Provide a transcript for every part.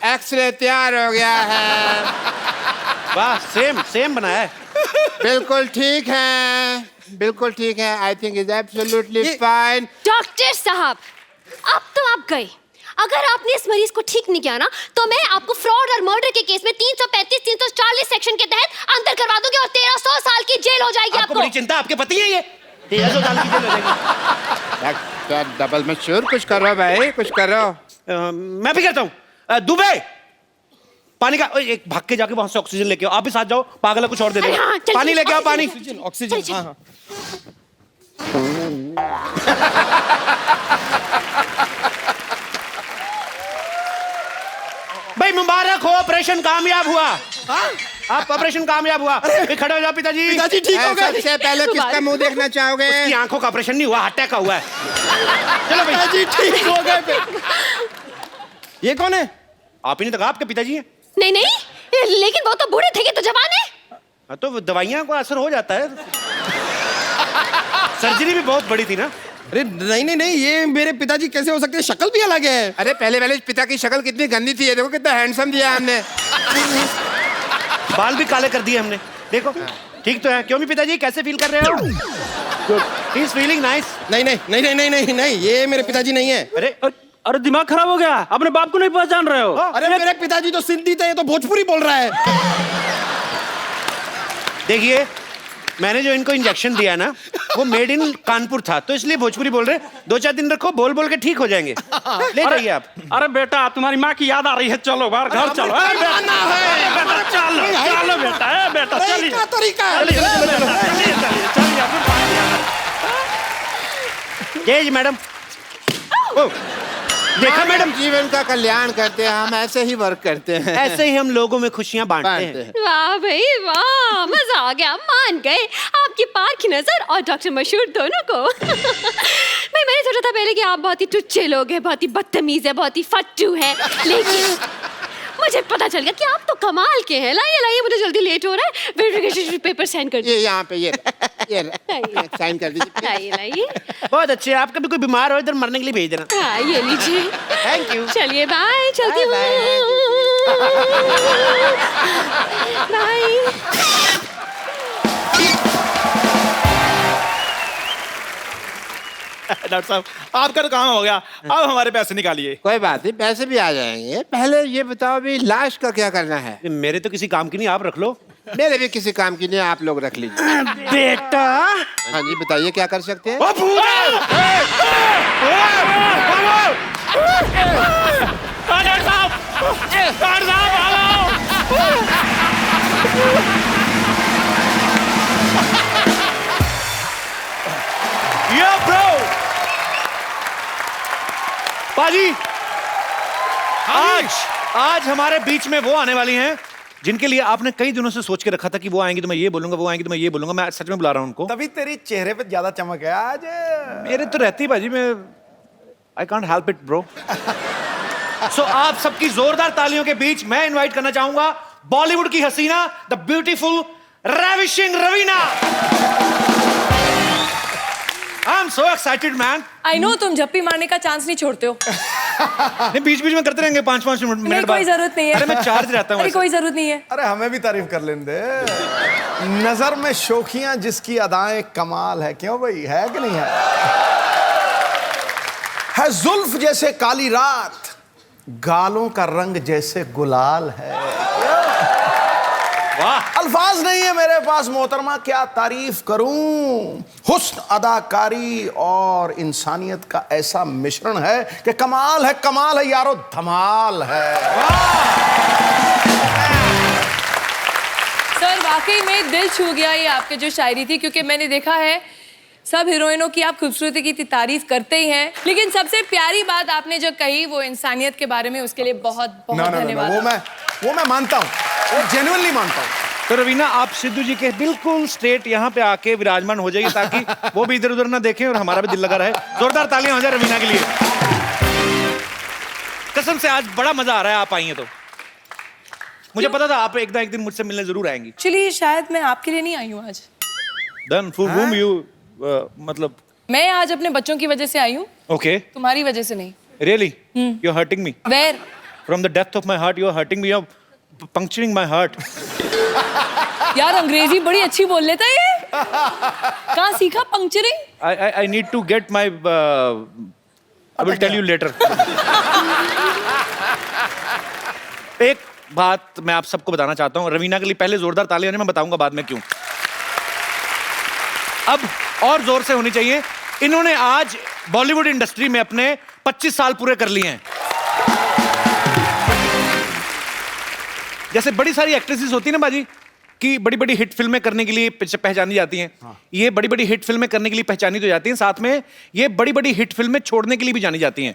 X ray तैयार हो गया है। वाह, सेम बना है। बिल्कुल ठीक है, बिल्कुल ठीक है। I think is absolutely fine. Doctor साहब, अब तो आप गए। अगर आपने इस मरीज को ठीक नहीं किया ना, तो मैं आपको फ्रॉड और मर्डर के केस में 335, 340 सेक्शन के तहत अंदर करवा दूंगी और 1300 साल की जेल हो जाएगी आपको। बड़ी चिंता, आपके पति है ये? 1300 साल की जेल हो जाएगी। क्या डबल मशहूर, कुछ करो भाई, कुछ करो। मैं भी करता हूँ। दुबे, पानी का एक भाग के जाके वहां से ऑक्सीजन लेके आओ। आप भी साथ जाओ, पागल है कुछ और दे देगा। हाँ, पानी लेके आओ, पानी। ऑक्सीजन। हाँ हाँ। भाई मुबारक हो, ऑपरेशन कामयाब हुआ। आप ऑपरेशन कामयाब हुआ। खड़े हो जाओ पिताजी। पिताजी ठीक हो गए। सबसे पहले किसका मुंह देखना चाहोगे? उसकी आंखों का ऑपरेशन नहीं हुआ, हार्ट अटैक का हुआ है। चलो भाई। पिताजी ठीक हो गए। ये कौन है? आप ही ने तो कहा आपके पिताजी हैं। नहीं नहीं, लेकिन वो तो बूढ़े थे, ये तो जवान है। हाँ, तो दवाइयां को असर हो जाता है। सर्जरी भी बहुत बड़ी थी ना। अरे नहीं नहीं नहीं, ये मेरे पिताजी कैसे हो सकते हैं? शक्ल भी अलग है। अरे पहले पिता की शक्ल कितनी गंदी थी, ये देखो कितना हैंडसम दिया हमने। बाल भी काले कर दिए हमने, देखो। ठीक तो है। क्यों भी पिताजी, कैसे फील कर रहे हो? Good, he is feeling nice. नहीं नहीं नहीं नहीं नहीं नहीं नहीं, ये मेरे पिताजी नहीं है। अरे दिमाग खराब हो गया, अपने बाप को नहीं पहचान रहे हो? अरे मेरे पिताजी तो सिंधी थे, ये तो भोजपुरी बोल रहा है। देखिए, मैंने जो इनको इंजेक्शन दिया ना, वो मेड इन कानपुर था, तो इसलिए भोजपुरी बोल रहे। 2-4 दिन रखो, बोल बोल के ठीक हो जाएंगे। ले जाइए आप। अरे बेटा, तुम्हारी माँ की याद आ रही है, चलो बाहर घर चलो। अरे बेटा, चलो बेटा, बेटा चलिए। तरीका जी मैडम। देखा मैडम, जीवन का कल्याण करते हैं हम, ऐसे ही वर्क करते हैं। ऐसे ही हम लोगों में खुशियां बांटते हैं। वाह भाई वाह, मजा आ गया, मान गए आपकी पारखी नजर और डॉक्टर मशहूर दोनों को। मैंने सोचा था पहले कि आप बहुत ही टुच्चे लोग हैं, बहुत ही बदतमीज है, बहुत ही फट्टू है, लेकिन मुझे पता चल गया कि आप तो कमाल के हैं। लाइए, मुझे जल्दी लेट हो रहा है। वेरिफिकेशन पेपर साइन कर ये यहाँ पे ये साइन कर दीजिए। लाइए। बहुत अच्छे। आप कभी कोई बीमार हो, इधर मरने के लिए भेज देना। हाँ, ये लीजिए। Thank you. चलिए बाय, चलती हूँ। बाय। डॉक्टर साहब, आपका तो काम हो गया, अब हमारे पैसे निकालिए। कोई बात नहीं, पैसे भी आ जाएंगे। पहले ये बताओ अभी लाश का क्या करना है? मेरे तो किसी काम की नहीं, आप रख लो। मेरे भी किसी काम की नहीं, आप लोग रख लीजिए। बेटा। हाँ जी, बताइए क्या कर सकते हैं? पाजी, आज हमारे बीच में वो आने वाली हैं जिनके लिए आपने कई दिनों से सोच के रखा था कि वो आएंगी तो मैं ये बोलूंगा, वो आएंगी तो मैं ये बोलूंगा। मैं सच में बुला रहा हूं उनको। तभी तेरी चेहरे पे ज्यादा चमक है आज। मेरे तो रहती बाजी में, I can't help it bro. सो आप सबकी जोरदार तालियों के बीच मैं इनवाइट करना चाहूंगा बॉलीवुड की हसीना, the beautiful ravishing Raveena. I am so excited man. I know तुम झप्पी मारने का चांस नहीं छोड़ते हो। नहीं, बीच बीच में करते रहेंगे 5-5 मिनट नहीं, कोई जरूरत नहीं है। अरे मैं चार्ज रहता हूँ। अरे कोई जरूरत नहीं है। अरे हमें भी तारीफ कर लेने दे। नजर में शोखियां जिसकी अदाएं कमाल है, क्यों भाई, है कि नहीं है जुल्फ जैसे काली रात, गालों का रंग जैसे गुलाल है। वाह, अल्फाज नहीं है मेरे पास मोहतरमा, क्या तारीफ करूं। हुस्न, अदाकारी और इंसानियत का ऐसा मिश्रण है कि कमाल है यारो, धमाल है। सर वाकई में दिल छू गया ये आपकी जो शायरी थी, क्योंकि मैंने देखा है सब हीरोइनों की आप खूबसूरती की तारीफ करते ही हैं, लेकिन सबसे प्यारी बात आपने जो कही वो इंसानियत के बारे में, उसके लिए बहुत बहुत धन्यवाद। वो मैं मानता हूँ, वो जेन्युइनली मानता हूँ। तो रवीना, आप सिद्धू जी के बिल्कुल स्ट्रेट यहाँ पे आके विराजमान हो जाइए ताकि वो भी इधर उधर ना देखें और हमारा भी दिल लगा रहे। जोरदार तालियां हो जाए रवीना के लिए। कसम से आज बड़ा मजा आ रहा है, आप आई हैं तो। मुझे पता था आप एक दिन मुझसे मिलने जरूर आएंगी। चलिए, शायद मैं आपके लिए नहीं आई हूँ आज। Then for whom you मतलब? मैं आज अपने बच्चों की वजह से आई हूँ। Okay. तुम्हारी वजह से नहीं। Really? You're hurting me. Where? From the depth of my heart, you are hurting me. You are puncturing my heart. यार अंग्रेजी बड़ी अच्छी बोल लेता है ये। कहाँ सीखा पंक्चरिंग? I need to get my. I will tell you later. एक बात मैं आप सबको बताना चाहता हूँ, रवीना के लिए पहले जोरदार तालियां हैं, मैं बताऊंगा बाद में क्यों। अब और जोर से होनी चाहिए। इन्होंने आज बॉलीवुड इंडस्ट्री में अपने 25 साल पूरे कर लिए हैं। जैसे बड़ी सारी एक्ट्रेसेस होती है ना बाजी, कि बड़ी बड़ी हिट फिल्में करने के लिए पहचानी जाती हैं। हाँ। ये बड़ी बड़ी हिट फिल्में करने के लिए पहचानी तो जाती हैं, साथ में ये बड़ी बड़ी हिट फिल्में छोड़ने के लिए भी जानी जाती हैं।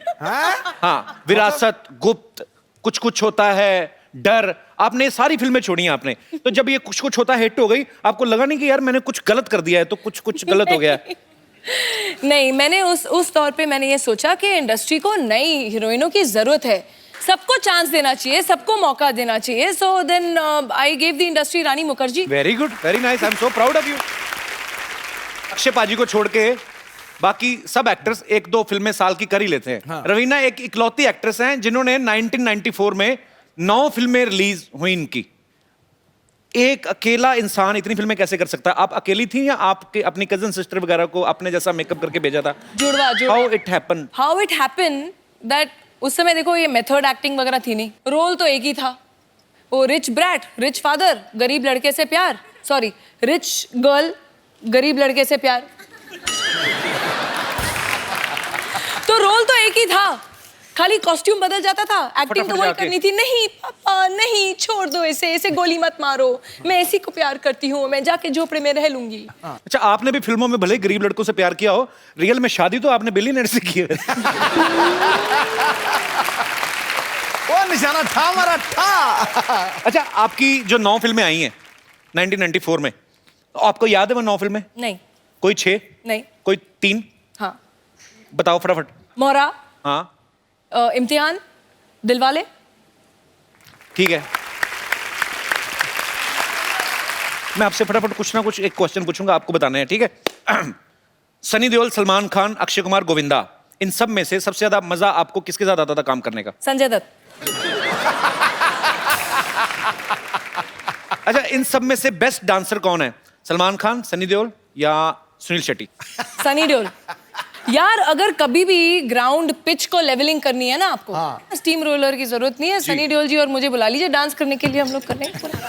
हाँ, विरासत, गुप्त, कुछ कुछ होता है, डर, आपने सारी फिल्में छोड़ी हैं आपने। तो जब ये कुछ कुछ होता है हिट हो गई, आपको लगा नहीं कि यार मैंने कुछ गलत कर दिया है, तो कुछ कुछ गलत हो गया? नहीं, मैंने उस तौर पे मैंने ये सोचा कि इंडस्ट्री को नई हीरोइनों की जरूरत है, सबको चांस देना चाहिए, सबको मौका देना चाहिए। So then I gave the industry Rani Mukherjee. Very good, very nice, I am so proud of you. Akshay paaji को छोड़ के बाकी सब एक्टर्स 1-2 फिल्में साल की कर ही लेते हैं। हाँ। रवीना एक इकलौती एक्ट्रेस हैं जिन्होंने 1994 में 9 फिल्में रिलीज हुई इनकी। एक अकेला इंसान इतनी फिल्में कैसे कर सकता है? आप अकेली थी या आपके अपनी कजन सिस्टर वगैरह को अपने जैसा मेकअप करके भेजा था? जुड़वा। हाउ इट हैपन दैट उस समय देखो ये मेथड एक्टिंग वगैरह थी नहीं, रोल तो एक ही था, वो रिच ब्रैट, रिच फादर, गरीब लड़के से प्यार, सॉरी रिच गर्ल, गरीब लड़के से प्यार। तो रोल तो एक ही था, खाली कॉस्ट्यूम बदल जाता था, एक्टिंग तो वही करनी थी। नहीं पापा नहीं, छोड़ दो इसे गोली मत मारो, मैं इसी को प्यार करती हूँ, मैं जाके झोपड़े में रह लूंगी। अच्छा, आपने भी फिल्मों में भले गरीब लड़कों से प्यार किया हो, रियल में शादी तो आपने बिलियनर से की है। वो निशाना था हमारा था। अच्छा, आपकी जो 9 फिल्में आई हैं 1994 में, आपको याद है वो 9 फिल्में? नहीं। कोई 6? नहीं। कोई 3? हाँ। बताओ फटाफट। मोहरा। हाँ। इम्तिहान, दिलवाले। ठीक है, मैं आपसे फटाफट कुछ ना कुछ एक क्वेश्चन पूछूंगा, आपको बताना है, ठीक है? सनी देओल, सलमान खान, अक्षय कुमार, गोविंदा, इन सब में से सबसे ज्यादा मजा आपको किसके साथ आता था काम करने का? संजय दत्त। अच्छा, इन सब में से बेस्ट डांसर कौन है? सलमान खान, सनी देओल या सुनील शेट्टी? सनी देओल। यार अगर कभी भी ग्राउंड पिच को लेवलिंग करनी है ना आपको, हाँ। स्टीम रोलर की जरूरत नहीं है, सनी देओल जी और मुझे बुला लीजिए डांस करने के लिए, हम लोग कर लेंगे पूरा।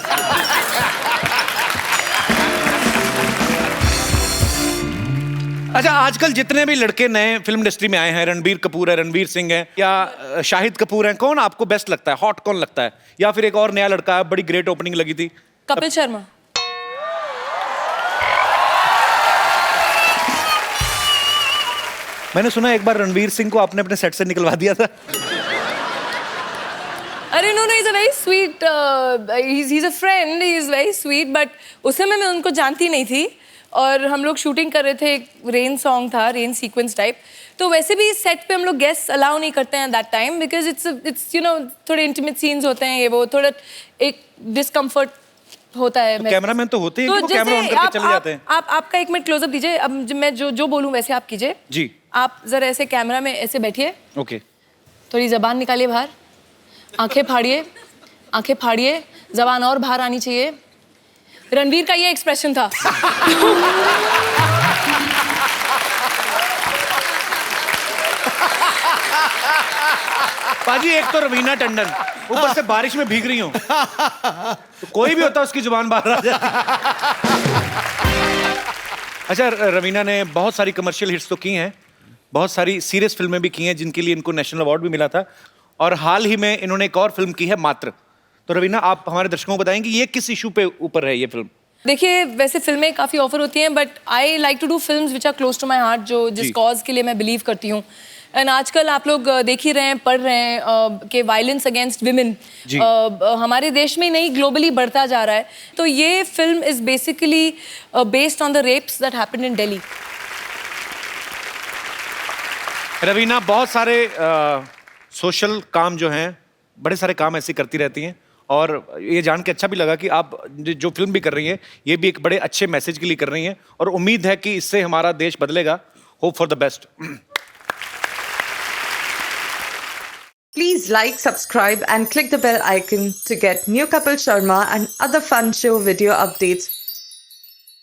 अच्छा, आजकल जितने भी लड़के नए फिल्म इंडस्ट्री में आए हैं, रणबीर कपूर है, रणवीर सिंह है या शाहिद कपूर है, कौन आपको बेस्ट लगता है? हॉट कौन लगता है? या फिर एक और नया लड़का है, बड़ी ग्रेट ओपनिंग लगी थी, कपिल शर्मा। मैंने सुना एक बार रणवीर सिंह को आपने अपने सेट से निकलवा दिया था। अरे no, he is a very sweet, he is a friend, he is very sweet, but उस समय मैं उनको जानती नहीं थी और हम लोग शूटिंग कर रहे थे, एक रेन सॉन्ग था, रेन सीक्वेंस टाइप। तो वैसे भी सेट पे हम लोग गेस्ट अलाउ नहीं करते हैं that time, because it's you know थोड़े इंटीमेट सीन्स होते हैं, ये वो थोड़ा एक डिस्कम्फर्ट होता है। तो कैमरामैन तो होते हैं कि वो कैमरा ऑन करके चले जाते हैं। आप आपका 1 मिनट क्लोजअप दीजिए, अब मैं जो बोलूं वैसे आप कीजिए जी। आप जरा ऐसे कैमरा में ऐसे बैठिए, ओके। थोड़ी जबान निकालिए बाहर, आंखें फाड़िए, जबान और बाहर आनी चाहिए। रणवीर का ये एक्सप्रेशन था। पाजी, एक तो रवीना टंडन, ऊपर से बारिश में भीग रही हूँ, तो कोई भी होता उसकी जुबान बाहर आ जाती। अच्छा, रवीना ने बहुत सारी कमर्शियल हिट्स तो की हैं, बहुत सारी सीरियस फिल्में भी की हैं जिनके लिए इनको नेशनल अवार्ड भी मिला था, और हाल ही में इन्होंने एक और फिल्म की है, मात्र। तो रवीना, आप हमारे दर्शकों को बताएंगे ये किस इशू पे ऊपर है ये फिल्म? देखिए, वैसे फिल्में काफ़ी ऑफर होती हैं, but I like to do films which are close to my heart, जो जिस कॉज के लिए मैं बिलीव करती हूँ। एंड आजकल आप लोग देख ही रहे हैं, पढ़ रहे हैं कि वायलेंस अगेंस्ट विमेन हमारे देश में ही नहीं, ग्लोबली बढ़ता जा रहा है। तो ये film is basically based on the rapes that happened in Delhi. Raveena बहुत सारे सोशल काम जो हैं, बड़े सारे काम ऐसे करती रहती हैं, और ये जान के अच्छा भी लगा कि आप जो फिल्म भी कर रही हैं ये भी एक बड़े अच्छे मैसेज के लिए कर रही हैं, और उम्मीद है कि इससे हमारा देश बदलेगा। Hope for the best. Please Please like, subscribe, and click the bell icon to get new Kapil Sharma and other fun show video updates